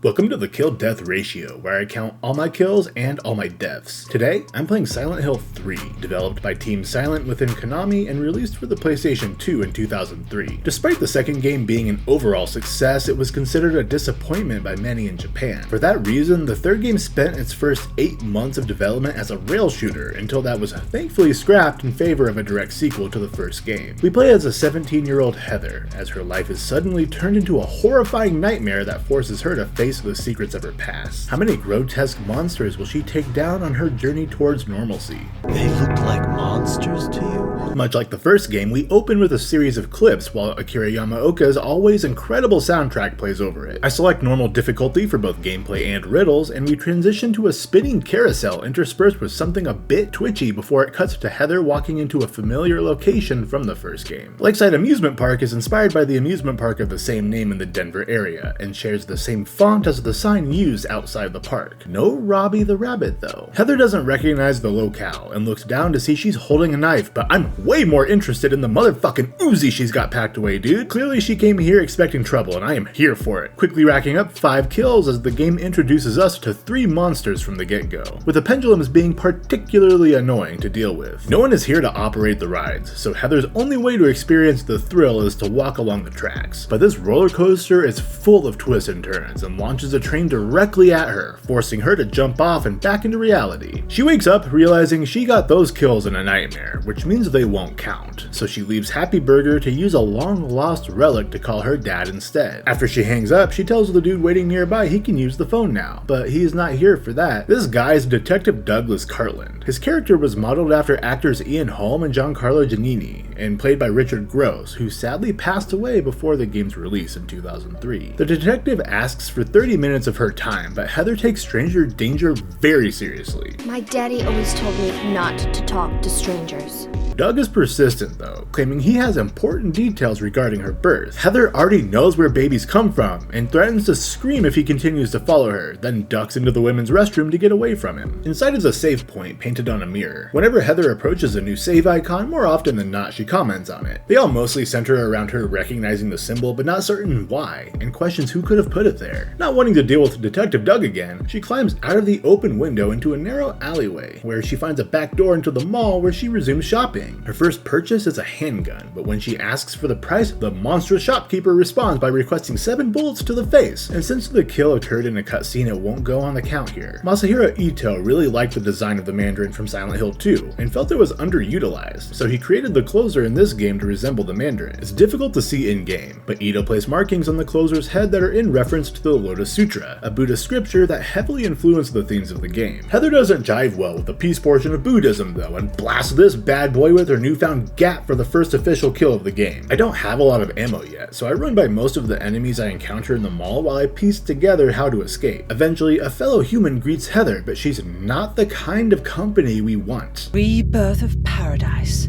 Welcome to the kill-death ratio, where I count all my kills and all my deaths. Today, I'm playing Silent Hill 3, developed by Team Silent within Konami and released for the PlayStation 2 in 2003. Despite the second game being an overall success, it was considered a disappointment by many in Japan. For that reason, the third game spent its first 8 months of development as a rail shooter, until that was thankfully scrapped in favor of a direct sequel to the first game. We play as a 17-year-old Heather, as her life is suddenly turned into a horrifying nightmare that forces her to face the secrets of her past. How many grotesque monsters will she take down on her journey towards normalcy? They look like monsters to you? Much like the first game, we open with a series of clips while Akira Yamaoka's always incredible soundtrack plays over it. I select normal difficulty for both gameplay and riddles, and we transition to a spinning carousel interspersed with something a bit twitchy before it cuts to Heather walking into a familiar location from the first game. Lakeside Amusement Park is inspired by the amusement park of the same name in the Denver area, and shares the same font as the sign used outside the park. No Robbie the Rabbit though. Heather doesn't recognize the locale and looks down to see she's holding a knife, but I'm way more interested in the motherfucking Uzi she's got packed away, dude. Clearly she came here expecting trouble and I am here for it. Quickly racking up 5 kills as the game introduces us to 3 monsters from the get-go, with the pendulums being particularly annoying to deal with. No one is here to operate the rides, so Heather's only way to experience the thrill is to walk along the tracks. But this roller coaster is full of twists and turns and launches a train directly at her, forcing her to jump off and back into reality. She wakes up realizing she got those kills in a nightmare, which means they won't count, so she leaves Happy Burger to use a long-lost relic to call her dad instead. After she hangs up, she tells the dude waiting nearby he can use the phone now, but he's not here for that. This guy is Detective Douglas Cartland. His character was modeled after actors Ian Holm and Giancarlo Giannini, and played by Richard Gross, who sadly passed away before the game's release in 2003. The detective asks for 30 minutes of her time, but Heather takes stranger danger very seriously. My daddy always told me not to talk to strangers. Doug is persistent though, claiming he has important details regarding her birth. Heather already knows where babies come from, and threatens to scream if he continues to follow her, then ducks into the women's restroom to get away from him. Inside is a save point painted on a mirror. Whenever Heather approaches a new save icon, more often than not she comments on it. They all mostly center around her recognizing the symbol but not certain why, and questions who could have put it there. Not wanting to deal with Detective Doug again, she climbs out of the open window into a narrow alleyway, where she finds a back door into the mall where she resumes shopping. Her first purchase is a handgun, but when she asks for the price, the monstrous shopkeeper responds by requesting 7 bullets to the face, and since the kill occurred in a cutscene, it won't go on the count here. Masahiro Ito really liked the design of the Mandarin from Silent Hill 2, and felt it was underutilized, so he created the closer in this game to resemble the Mandarin. It's difficult to see in-game, but Ito placed markings on the closer's head that are in reference to the Lotus Sutra, a Buddhist scripture that heavily influenced the themes of the game. Heather doesn't jive well with the peace portion of Buddhism though, and blasts this bad boy with her newfound gap for the first official kill of the game. I don't have a lot of ammo yet, so I run by most of the enemies I encounter in the mall while I piece together how to escape. Eventually, a fellow human greets Heather, but she's not the kind of company we want. Rebirth of paradise,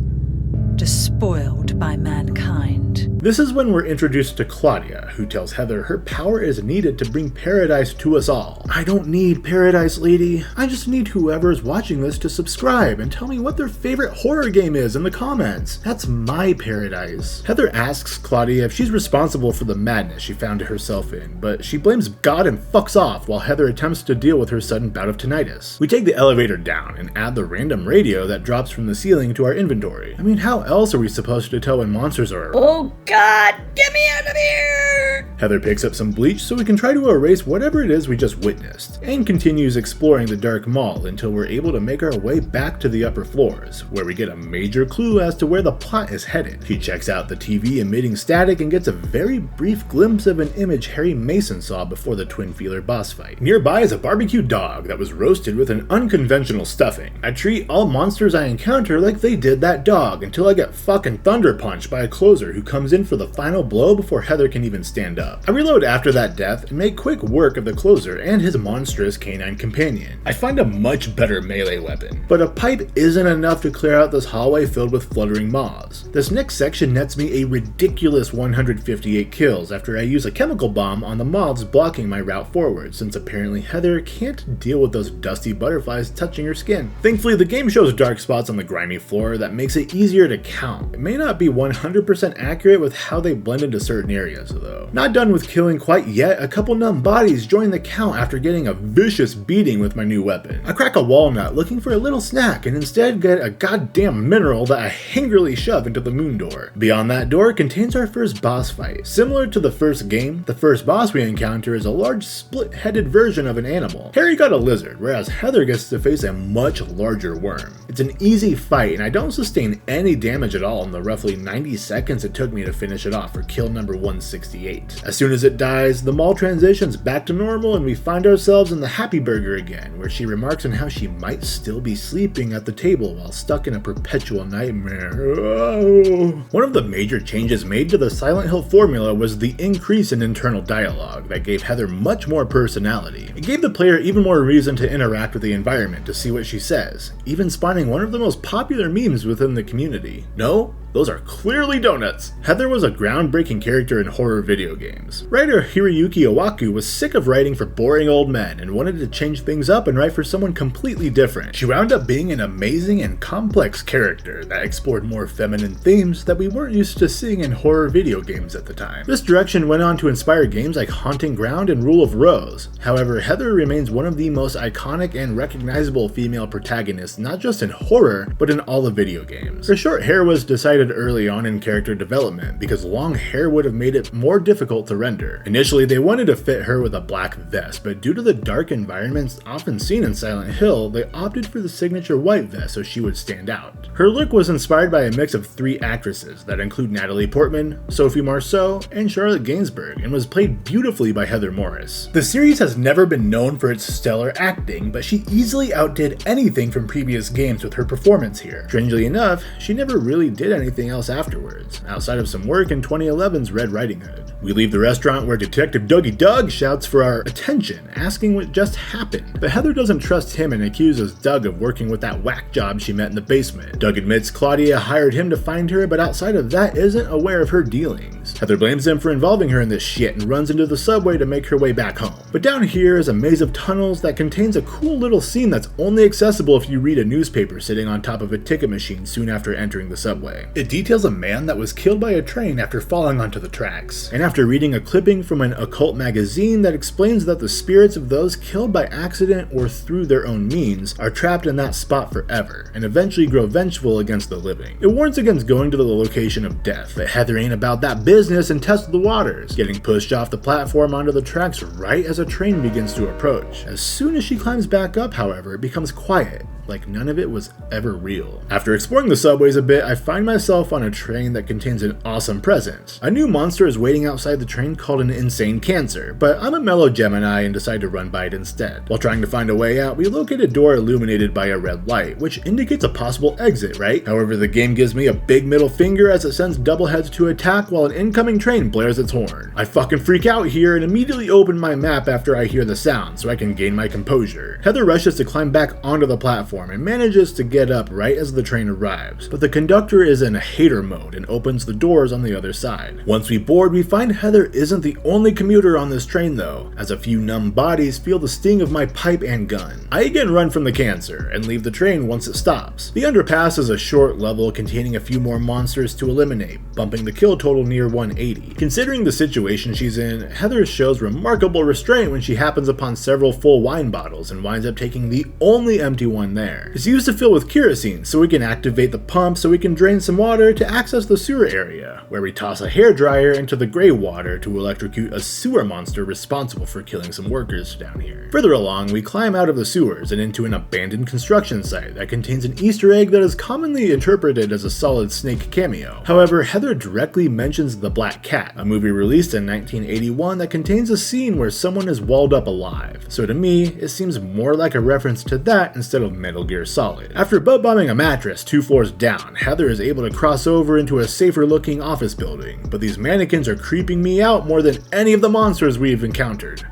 despoiled by mankind. This is when we're introduced to Claudia, who tells Heather her power is needed to bring paradise to us all. I don't need paradise, lady. I just need whoever's watching this to subscribe and tell me what their favorite horror game is in the comments. That's my paradise. Heather asks Claudia if she's responsible for the madness she found herself in, but she blames God and fucks off while Heather attempts to deal with her sudden bout of tinnitus. We take the elevator down and add the random radio that drops from the ceiling to our inventory. I mean, how else are we supposed to tell when monsters are? Oh God, get me out of here! Heather picks up some bleach so we can try to erase whatever it is we just witnessed, and continues exploring the dark mall until we're able to make our way back to the upper floors, where we get a major clue as to where the plot is headed. She checks out the TV emitting static and gets a very brief glimpse of an image Harry Mason saw before the Twin Feeler boss fight. Nearby is a barbecue dog that was roasted with an unconventional stuffing. I treat all monsters I encounter like they did that dog until I get fucking thunder punched by a closer who comes in for the final blow before Heather can even stand up. I reload after that death and make quick work of the closer and his monstrous canine companion. I find a much better melee weapon, but a pipe isn't enough to clear out this hallway filled with fluttering moths. This next section nets me a ridiculous 158 kills after I use a chemical bomb on the moths blocking my route forward, since apparently Heather can't deal with those dusty butterflies touching her skin. Thankfully, the game shows dark spots on the grimy floor that makes it easier to count. It may not be 100% accurate with with how they blend into certain areas though. Not done with killing quite yet, a couple numb bodies join the count after getting a vicious beating with my new weapon. I crack a walnut looking for a little snack and instead get a goddamn mineral that I angrily shove into the moon door. Beyond that door contains our first boss fight. Similar to the first game, the first boss we encounter is a large split-headed version of an animal. Harry got a lizard, whereas Heather gets to face a much larger worm. It's an easy fight and I don't sustain any damage at all in the roughly 90 seconds it took me to finish it off for kill number 168. As soon as it dies, the mall transitions back to normal and we find ourselves in the Happy Burger again, where she remarks on how she might still be sleeping at the table while stuck in a perpetual nightmare. Oh. One of the major changes made to the Silent Hill formula was the increase in internal dialogue that gave Heather much more personality. It gave the player even more reason to interact with the environment to see what she says, even spawning one of the most popular memes within the community. No? Those are clearly donuts! Heather was a groundbreaking character in horror video games. Writer Hiroyuki Owaku was sick of writing for boring old men and wanted to change things up and write for someone completely different. She wound up being an amazing and complex character that explored more feminine themes that we weren't used to seeing in horror video games at the time. This direction went on to inspire games like Haunting Ground and Rule of Rose. However, Heather remains one of the most iconic and recognizable female protagonists not just in horror, but in all of video games. Her short hair was decided early on in character development because long hair would have made it more difficult to render. Initially, they wanted to fit her with a black vest, but due to the dark environments often seen in Silent Hill, they opted for the signature white vest so she would stand out. Her look was inspired by a mix of 3 actresses that include Natalie Portman, Sophie Marceau, and Charlotte Gainsbourg, and was played beautifully by Heather Morris. The series has never been known for its stellar acting, but she easily outdid anything from previous games with her performance here. Strangely enough, she never really did anything else afterwards, outside of some work in 2011's Red Riding Hood. We leave the restaurant where Detective Dougie Doug shouts for our attention, asking what just happened, but Heather doesn't trust him and accuses Doug of working with that whack job she met in the basement. Doug admits Claudia hired him to find her, but outside of that isn't aware of her dealings. Heather blames him for involving her in this shit and runs into the subway to make her way back home. But down here is a maze of tunnels that contains a cool little scene that's only accessible if you read a newspaper sitting on top of a ticket machine soon after entering the subway. It details a man that was killed by a train after falling onto the tracks, and after reading a clipping from an occult magazine that explains that the spirits of those killed by accident or through their own means are trapped in that spot forever, and eventually grow vengeful against the living. It warns against going to the location of death, but Heather ain't about that business and tests the waters, getting pushed off the platform onto the tracks right as a train begins to approach. As soon as she climbs back up, however, it becomes quiet, like none of it was ever real. After exploring the subways a bit, I find myself on a train that contains an awesome present. A new monster is waiting outside the train called an insane cancer, but I'm a mellow Gemini and decide to run by it instead. While trying to find a way out, we locate a door illuminated by a red light, which indicates a possible exit, right? However, the game gives me a big middle finger as it sends doubleheads to attack while an incoming train blares its horn. I fucking freak out here and immediately open my map after I hear the sound so I can gain my composure. Heather rushes to climb back onto the platform and manages to get up right as the train arrives, but the conductor is in hater mode and opens the doors on the other side. Once we board, we find Heather isn't the only commuter on this train though, as a few numb bodies feel the sting of my pipe and gun. I again run from the cancer and leave the train once it stops. The Underpass is a short level containing a few more monsters to eliminate, bumping the kill total near 180. Considering the situation she's in, Heather shows remarkable restraint when she happens upon several full wine bottles and winds up taking the only empty one there. It's used to fill with kerosene so we can activate the pump so we can drain some water to access the sewer area, where we toss a hairdryer into the gray water to electrocute a sewer monster responsible for killing some workers down here. Further along, we climb out of the sewers and into an abandoned construction site that contains an Easter egg that is commonly interpreted as a Solid Snake cameo. However, Heather directly mentions The Black Cat, a movie released in 1981 that contains a scene where someone is walled up alive, so to me, it seems more like a reference to that instead of Metal Gear Solid. After butt bombing a mattress 2 floors down, Heather is able to cross over into a safer looking office building, but these mannequins are creeping me out more than any of the monsters we've encountered.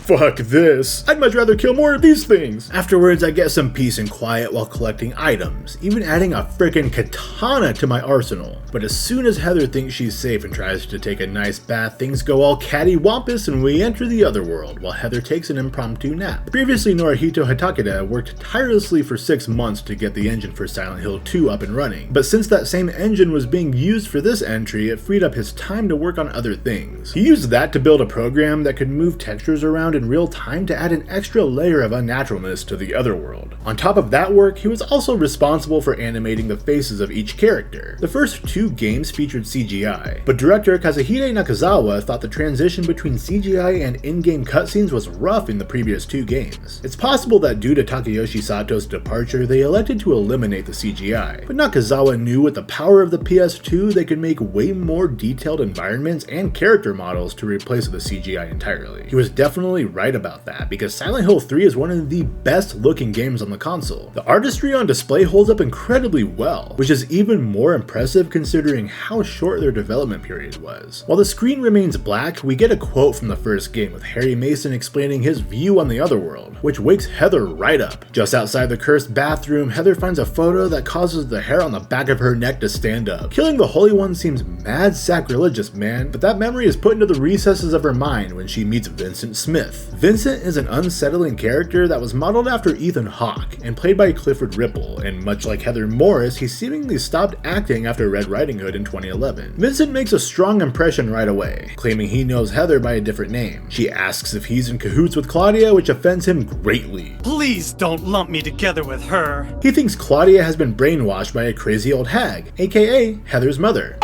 fuck this. I'd much rather kill more of these things. Afterwards, I get some peace and quiet while collecting items, even adding a frickin' katana to my arsenal. But as soon as Heather thinks she's safe and tries to take a nice bath, things go all cattywampus and we enter the other world while Heather takes an impromptu nap. Previously, Norihito Hatakeda worked tirelessly for 6 months to get the engine for Silent Hill 2 up and running, but since that same engine was being used for this entry, it freed up his time to work on other things. He used that to build a program that could move textures around in real time to add an extra layer of unnaturalness to the other world. On top of that work, he was also responsible for animating the faces of each character. The first 2 games featured CGI, but director Kazuhide Nakazawa thought the transition between CGI and in-game cutscenes was rough in the previous 2 games. It's possible that due to Takayoshi Sato's departure, they elected to eliminate the CGI, but Nakazawa knew with the power of the PS2 they could make way more detailed environments and character models to replace the CGI entirely. He was definitely right about that, because Silent Hill 3 is one of the best looking games on the console. The artistry on display holds up incredibly well, which is even more impressive considering how short their development period was. While the screen remains black, we get a quote from the first game with Harry Mason explaining his view on the other world, which wakes Heather right up. Just outside the cursed bathroom, Heather finds a photo that causes the hair on the back of her neck to stand up. Killing the Holy One seems mad sacrilegious, man, but that memory is put into the recesses of her mind when she meets Vincent Smith. Vincent is an unsettling character that was modeled after Ethan Hawke and played by Clifford Ripple, and much like Heather Morris, he seemingly stopped acting after Red Riding Hood in 2011. Vincent makes a strong impression right away, claiming he knows Heather by a different name. She asks if he's in cahoots with Claudia, which offends him greatly. Please don't lump me together with her. He thinks Claudia has been brainwashed by a crazy old hag, aka Heather's mother.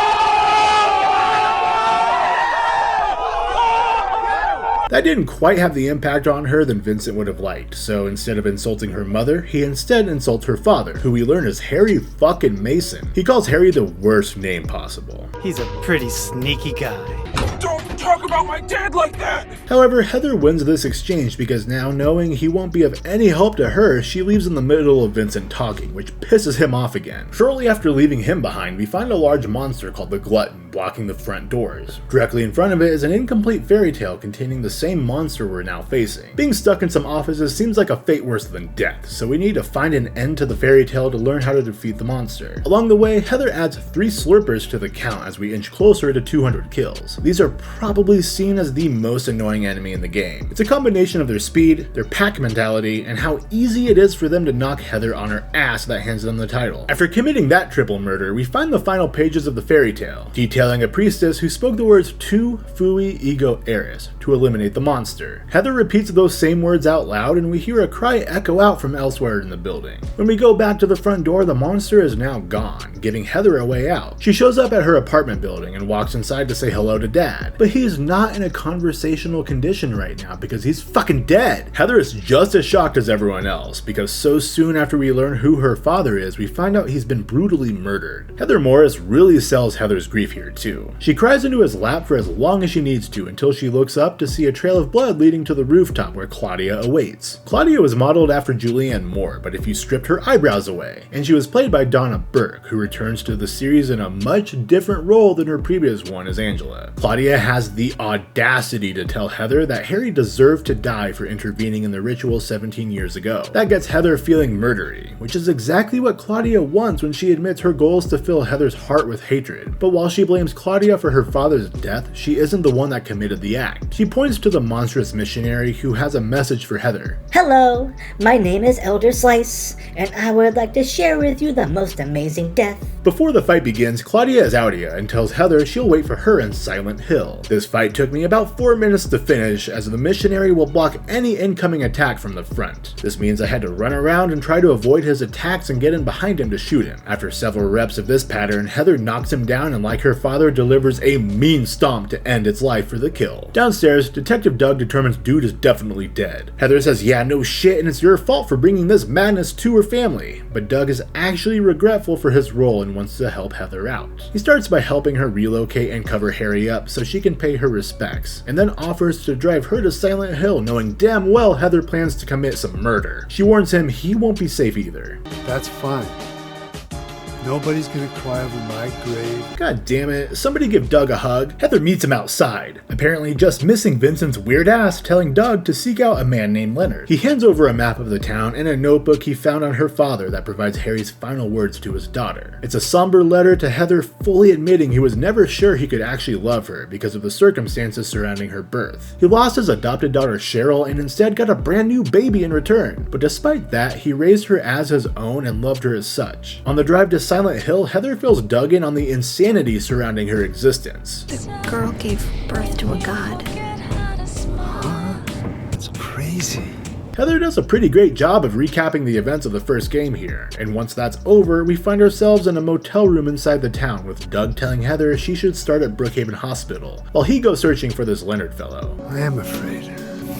That didn't quite have the impact on her that Vincent would have liked, so instead of insulting her mother, he instead insults her father, who we learn is Harry fucking Mason. He calls Harry the worst name possible. He's a pretty sneaky guy. Don't talk about my dad like that! However, Heather wins this exchange because now knowing he won't be of any help to her, she leaves in the middle of Vincent talking, which pisses him off again. Shortly after leaving him behind, we find a large monster called the Glutton blocking the front doors. Directly in front of it is an incomplete fairy tale containing the same monster we're now facing. Being stuck in some offices seems like a fate worse than death, so we need to find an end to the fairy tale to learn how to defeat the monster. Along the way, Heather adds 3 slurpers to the count as we inch closer to 200 kills. These are probably seen as the most annoying enemy in the game. It's a combination of their speed, their pack mentality, and how easy it is for them to knock Heather on her ass that hands them the title. After committing that triple murder, we find the final pages of the fairy tale, detailing a priestess who spoke the words Tu Fui Ego Eris to eliminate the monster. Heather repeats those same words out loud and we hear a cry echo out from elsewhere in the building. When we go back to the front door, the monster is now gone, giving Heather a way out. She shows up at her apartment building and walks inside to say hello to Dad, but he's not in a conversational condition right now because he's fucking dead. Heather is just as shocked as everyone else because so soon after we learn who her father is, we find out he's been brutally murdered. Heather Morris really sells Heather's grief here too. She cries into his lap for as long as she needs to until she looks up to see a trail of blood leading to the rooftop where Claudia awaits. Claudia was modeled after Julianne Moore, but if you stripped her eyebrows away, and she was played by Donna Burke, who returns to the series in a much different role than her previous one as Angela. Claudia has the audacity to tell Heather that Harry deserved to die for intervening in the ritual 17 years ago. That gets Heather feeling murdery, which is exactly what Claudia wants when she admits her goal is to fill Heather's heart with hatred. But while she blames Claudia for her father's death, she isn't the one that committed the act. She points to the monstrous missionary who has a message for Heather. Hello, my name is Elder Slice, and I would like to share with you the most amazing death. Before the fight begins, Claudia is Audia and tells Heather she'll wait for her in Silent Hill. This fight took me about 4 minutes to finish, as the missionary will block any incoming attack from the front. This means I had to run around and try to avoid his attacks and get in behind him to shoot him. After several reps of this pattern, Heather knocks him down and like her father delivers a mean stomp to end its life for the kill. Downstairs, Detective Doug determines dude is definitely dead. Heather says yeah no shit and it's your fault for bringing this madness to her family, but Doug is actually regretful for his role and wants to help Heather out. He starts by helping her relocate and cover Harry up so she can pay her respects, and then offers to drive her to Silent Hill knowing damn well Heather plans to commit some murder. She warns him he won't be safe either. That's fine. Nobody's gonna cry over my grave. God damn it, somebody give Doug a hug. Heather meets him outside, apparently just missing Vincent's weird ass telling Doug to seek out a man named Leonard. He hands over a map of the town and a notebook he found on her father that provides Harry's final words to his daughter. It's a somber letter to Heather fully admitting he was never sure he could actually love her because of the circumstances surrounding her birth. He lost his adopted daughter Cheryl and instead got a brand new baby in return, but despite that, he raised her as his own and loved her as such. On the drive to Silent Hill, Heather feels dug in on the insanity surrounding her existence. The girl gave birth to a god. It's crazy. Heather does a pretty great job of recapping the events of the first game here, and once that's over, we find ourselves in a motel room inside the town with Doug telling Heather she should start at Brookhaven Hospital, while he goes searching for this Leonard fellow. I am afraid.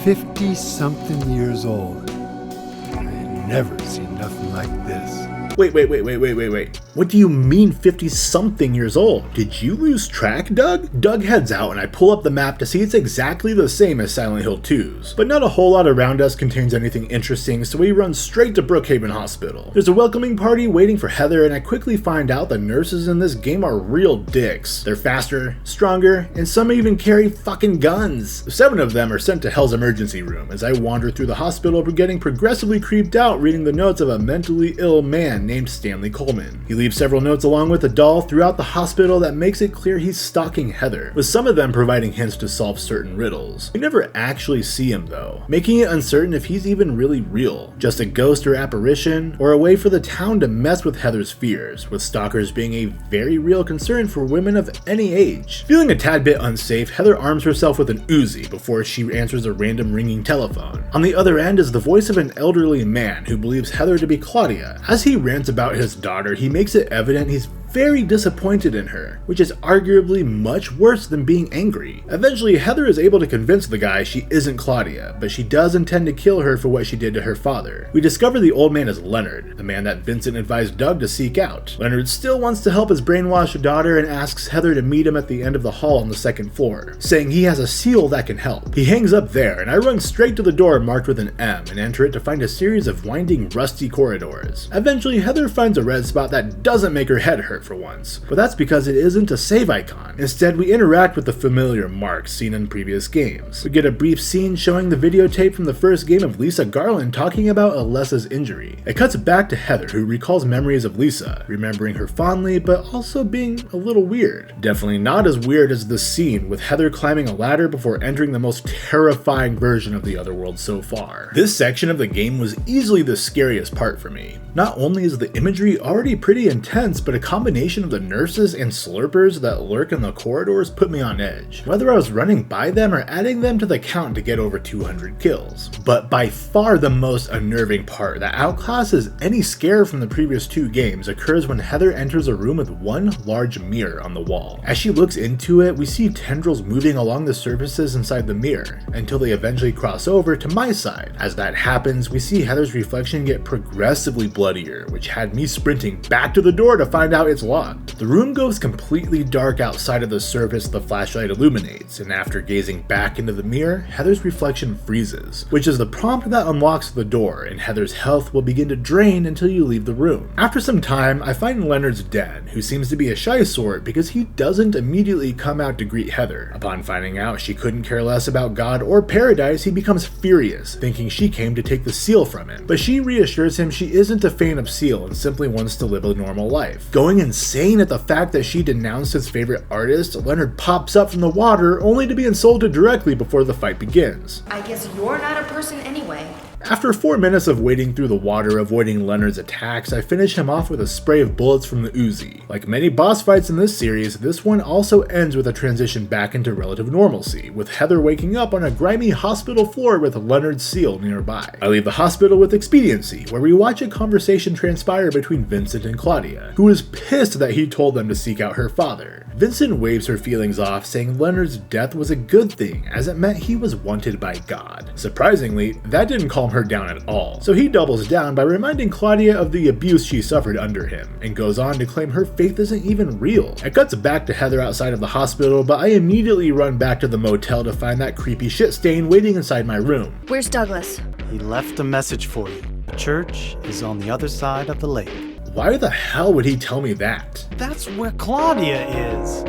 50-something years old. I ain't never seen nothing like this. Wait. What do you mean 50-something years old? Did you lose track, Doug? Doug heads out and I pull up the map to see it's exactly the same as Silent Hill 2's, but not a whole lot around us contains anything interesting, so we run straight to Brookhaven Hospital. There's a welcoming party waiting for Heather, and I quickly find out the nurses in this game are real dicks. They're faster, stronger, and some even carry fucking guns. 7 of them are sent to Hell's emergency room as I wander through the hospital, getting progressively creeped out reading the notes of a mentally ill man named Stanley Coleman. He leaves several notes along with a doll throughout the hospital that makes it clear he's stalking Heather, with some of them providing hints to solve certain riddles. We never actually see him though, making it uncertain if he's even really real, just a ghost or apparition, or a way for the town to mess with Heather's fears, with stalkers being a very real concern for women of any age. Feeling a tad bit unsafe, Heather arms herself with an Uzi before she answers a random ringing telephone. On the other end is the voice of an elderly man who believes Heather to be Claudia. As he rants about his daughter, he makes it evident he's very disappointed in her, which is arguably much worse than being angry. Eventually, Heather is able to convince the guy she isn't Claudia, but she does intend to kill her for what she did to her father. We discover the old man is Leonard, the man that Vincent advised Doug to seek out. Leonard still wants to help his brainwashed daughter and asks Heather to meet him at the end of the hall on the 2nd floor, saying he has a seal that can help. He hangs up there, and I run straight to the door marked with an M and enter it to find a series of winding, rusty corridors. Eventually, Heather finds a red spot that doesn't make her head hurt for once, but that's because it isn't a save icon. Instead, we interact with the familiar marks seen in previous games. We get a brief scene showing the videotape from the first game of Lisa Garland talking about Alessa's injury. It cuts back to Heather, who recalls memories of Lisa, remembering her fondly but also being a little weird. Definitely not as weird as the scene with Heather climbing a ladder before entering the most terrifying version of the Otherworld so far. This section of the game was easily the scariest part for me. Not only is the imagery already pretty intense, but a combination of the nurses and slurpers that lurk in the corridors put me on edge, whether I was running by them or adding them to the count to get over 200 kills. But by far the most unnerving part that outclasses any scare from the previous 2 games occurs when Heather enters a room with one large mirror on the wall. As she looks into it, we see tendrils moving along the surfaces inside the mirror, until they eventually cross over to my side. As that happens, we see Heather's reflection get progressively bloodier, which had me sprinting back to the door to find out it's locked. The room goes completely dark outside of the surface the flashlight illuminates, and after gazing back into the mirror, Heather's reflection freezes, which is the prompt that unlocks the door, and Heather's health will begin to drain until you leave the room. After some time, I find Leonard's dad, who seems to be a shy sort because he doesn't immediately come out to greet Heather. Upon finding out she couldn't care less about God or paradise, he becomes furious, thinking she came to take the seal from him. But she reassures him she isn't a fan of seal and simply wants to live a normal life. Going insane at the fact that she denounced his favorite artist, Leonard pops up from the water only to be insulted directly before the fight begins. I guess you're not a person anyway. After 4 minutes of wading through the water avoiding Leonard's attacks, I finish him off with a spray of bullets from the Uzi. Like many boss fights in this series, this one also ends with a transition back into relative normalcy, with Heather waking up on a grimy hospital floor with Leonard's seal nearby. I leave the hospital with expediency, where we watch a conversation transpire between Vincent and Claudia, who is pissed that he told them to seek out her father. Vincent waves her feelings off, saying Leonard's death was a good thing, as it meant he was wanted by God. Surprisingly, that didn't calm her down at all, so he doubles down by reminding Claudia of the abuse she suffered under him, and goes on to claim her faith isn't even real. It cuts back to Heather outside of the hospital, but I immediately run back to the motel to find that creepy shit stain waiting inside my room. Where's Douglas? He left a message for you. The church is on the other side of the lake. Why the hell would he tell me that? That's where Claudia is.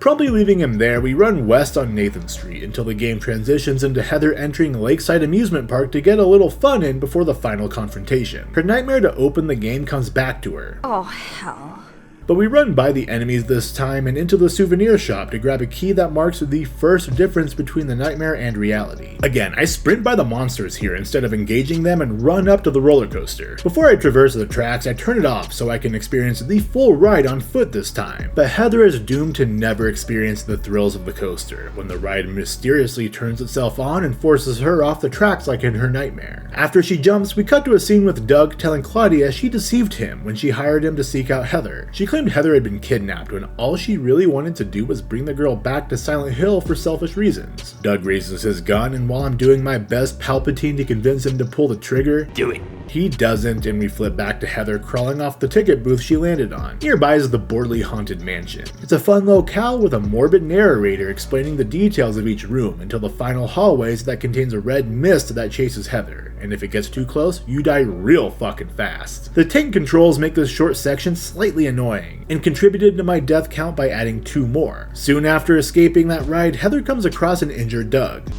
Promptly leaving him there, we run west on Nathan Street until the game transitions into Heather entering Lakeside Amusement Park to get a little fun in before the final confrontation. Her nightmare to open the game comes back to her. Oh, hell. But we run by the enemies this time and into the souvenir shop to grab a key that marks the first difference between the nightmare and reality. Again, I sprint by the monsters here instead of engaging them and run up to the roller coaster. Before I traverse the tracks, I turn it off so I can experience the full ride on foot this time. But Heather is doomed to never experience the thrills of the coaster when the ride mysteriously turns itself on and forces her off the tracks like in her nightmare. After she jumps, we cut to a scene with Doug telling Claudia she deceived him when she hired him to seek out Heather. She claimed Heather had been kidnapped when all she really wanted to do was bring the girl back to Silent Hill for selfish reasons. Doug raises his gun, and while I'm doing my best Palpatine to convince him to pull the trigger, do it. He doesn't, and we flip back to Heather crawling off the ticket booth she landed on. Nearby is the Borley Haunted Mansion. It's a fun locale with a morbid narrator explaining the details of each room until the final hallways that contains a red mist that chases Heather, and if it gets too close, you die real fucking fast. The tank controls make this short section slightly annoying, and contributed to my death count by adding 2 more. Soon after escaping that ride, Heather comes across an injured Doug.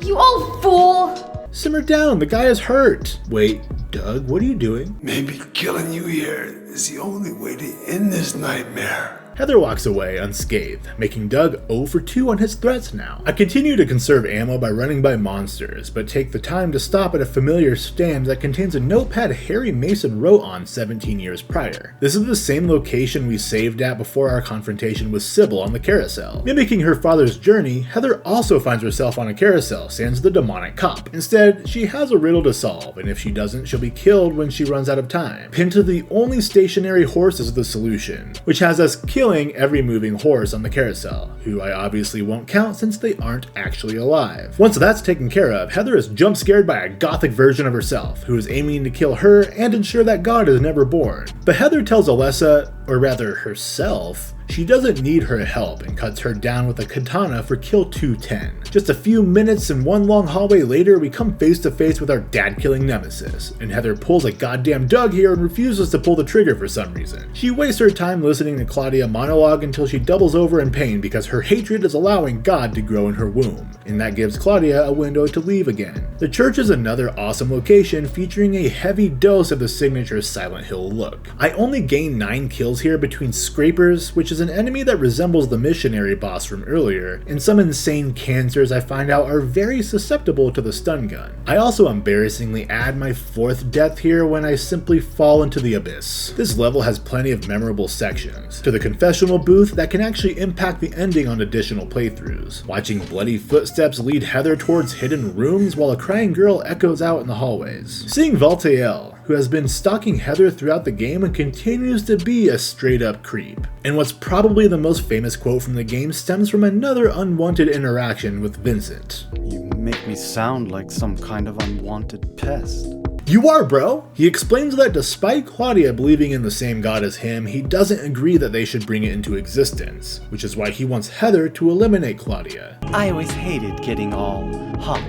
You old fool! Simmer down, the guy is hurt. Wait, Doug, what are you doing? Maybe killing you here is the only way to end this nightmare. Heather walks away unscathed, making Doug 0 for 2 on his threats now. I continue to conserve ammo by running by monsters, but take the time to stop at a familiar stand that contains a notepad Harry Mason wrote on 17 years prior. This is the same location we saved at before our confrontation with Sybil on the carousel. Mimicking her father's journey, Heather also finds herself on a carousel, sans the demonic cop. Instead, she has a riddle to solve, and if she doesn't, she'll be killed when she runs out of time. Pinned to the only stationary horse is the solution, which has us killing every moving horse on the carousel, who I obviously won't count since they aren't actually alive. Once that's taken care of, Heather is jump scared by a gothic version of herself, who is aiming to kill her and ensure that God is never born. But Heather tells Alessa, or rather herself, she doesn't need her help and cuts her down with a katana for kill 210. Just a few minutes and one long hallway later, we come face to face with our dad-killing nemesis, and Heather pulls a goddamn Doug here and refuses to pull the trigger for some reason. She wastes her time listening to Claudia monologue until she doubles over in pain because her hatred is allowing God to grow in her womb, and that gives Claudia a window to leave again. The church is another awesome location featuring a heavy dose of the signature Silent Hill look. I only gain 9 kills here between Scrapers, which is an enemy that resembles the missionary boss from earlier, and some insane cancers I find out are very susceptible to the stun gun. I also embarrassingly add my 4th death here when I simply fall into the abyss. This level has plenty of memorable sections, to the confessional booth that can actually impact the ending on additional playthroughs. Watching bloody footsteps lead Heather towards hidden rooms while a crying girl echoes out in the hallways. Seeing Valtael, who has been stalking Heather throughout the game and continues to be a straight-up creep. And what's probably the most famous quote from the game stems from another unwanted interaction with Vincent. You make me sound like some kind of unwanted pest. You are, bro! He explains that despite Claudia believing in the same god as him, he doesn't agree that they should bring it into existence, which is why he wants Heather to eliminate Claudia. I always hated getting all hot,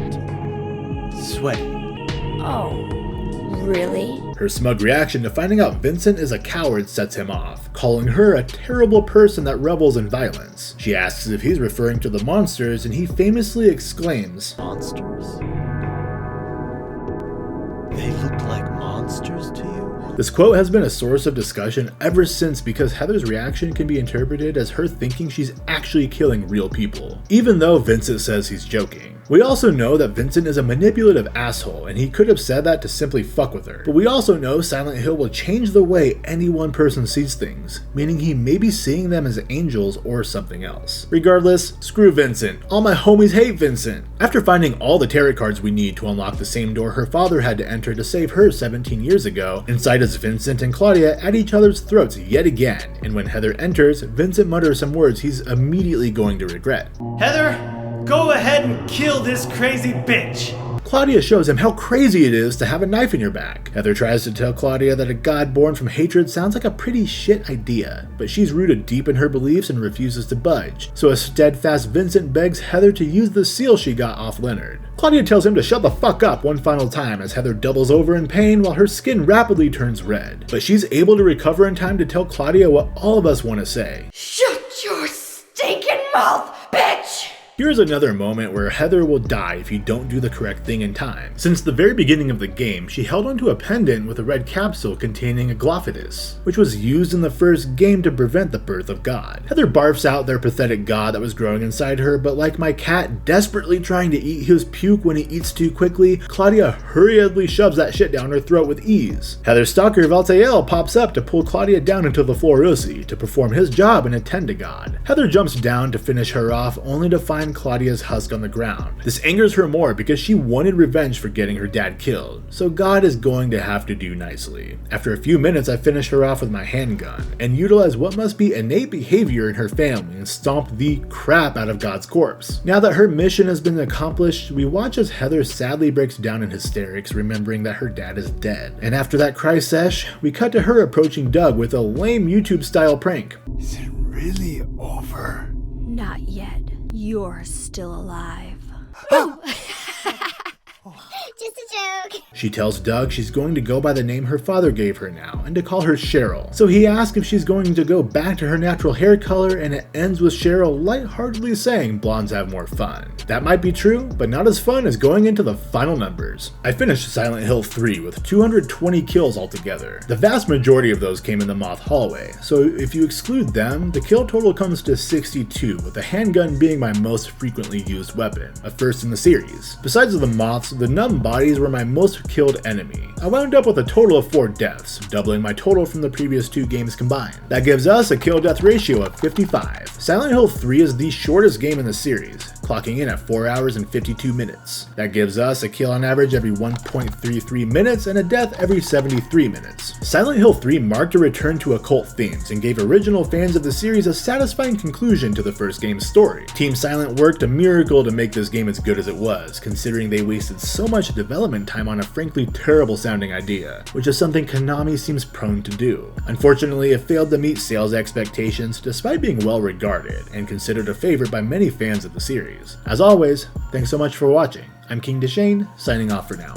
sweaty. Oh, really? Her smug reaction to finding out Vincent is a coward sets him off, calling her a terrible person that revels in violence. She asks if he's referring to the monsters, and he famously exclaims, Monsters? They look like monsters to you? This quote has been a source of discussion ever since because Heather's reaction can be interpreted as her thinking she's actually killing real people, even though Vincent says he's joking. We also know that Vincent is a manipulative asshole, and he could have said that to simply fuck with her. But we also know Silent Hill will change the way any one person sees things, meaning he may be seeing them as angels or something else. Regardless, screw Vincent. All my homies hate Vincent. After finding all the tarot cards we need to unlock the same door her father had to enter to save her 17 years ago, inside is Vincent and Claudia at each other's throats yet again, and when Heather enters, Vincent mutters some words he's immediately going to regret. Heather, go ahead and kill this crazy bitch! Claudia shows him how crazy it is to have a knife in your back. Heather tries to tell Claudia that a god born from hatred sounds like a pretty shit idea, but she's rooted deep in her beliefs and refuses to budge, so a steadfast Vincent begs Heather to use the seal she got off Leonard. Claudia tells him to shut the fuck up one final time as Heather doubles over in pain while her skin rapidly turns red. But she's able to recover in time to tell Claudia what all of us want to say. Shut your stinking mouth, bitch! Here's another moment where Heather will die if you don't do the correct thing in time. Since the very beginning of the game, she held onto a pendant with a red capsule containing a glophitis, which was used in the first game to prevent the birth of God. Heather barfs out their pathetic god that was growing inside her, but like my cat desperately trying to eat his puke when he eats too quickly, Claudia hurriedly shoves that shit down her throat with ease. Heather's stalker Valtael pops up to pull Claudia down into the floor Rossi to perform his job and attend to God. Heather jumps down to finish her off, only to find Claudia's husk on the ground. This angers her more because she wanted revenge for getting her dad killed, so God is going to have to do nicely. After a few minutes, I finish her off with my handgun and utilize what must be innate behavior in her family and stomp the crap out of God's corpse. Now that her mission has been accomplished, we watch as Heather sadly breaks down in hysterics, remembering that her dad is dead. And after that cry sesh, we cut to her approaching Doug with a lame YouTube style prank. Is it really over? Not yet. You're still alive. Just a joke. She tells Doug she's going to go by the name her father gave her now and to call her Cheryl. So he asks if she's going to go back to her natural hair color, and it ends with Cheryl lightheartedly saying blondes have more fun. That might be true, but not as fun as going into the final numbers. I finished Silent Hill 3 with 220 kills altogether. The vast majority of those came in the Moth hallway, so if you exclude them, the kill total comes to 62, with the handgun being my most frequently used weapon, a first in the series. Besides the Moths, the numb bodies were my most killed enemy. I wound up with a total of 4 deaths, doubling my total from the previous 2 games combined. That gives us a kill-death ratio of 55. Silent Hill 3 is the shortest game in the series, clocking in at 4 hours and 52 minutes. That gives us a kill on average every 1.33 minutes and a death every 73 minutes. Silent Hill 3 marked a return to occult themes and gave original fans of the series a satisfying conclusion to the first game's story. Team Silent worked a miracle to make this game as good as it was, considering they wasted so much development time on a frankly terrible sounding idea, which is something Konami seems prone to do. Unfortunately, it failed to meet sales expectations despite being well regarded and considered a favorite by many fans of the series. As always, thanks so much for watching. I'm King Deschain, signing off for now.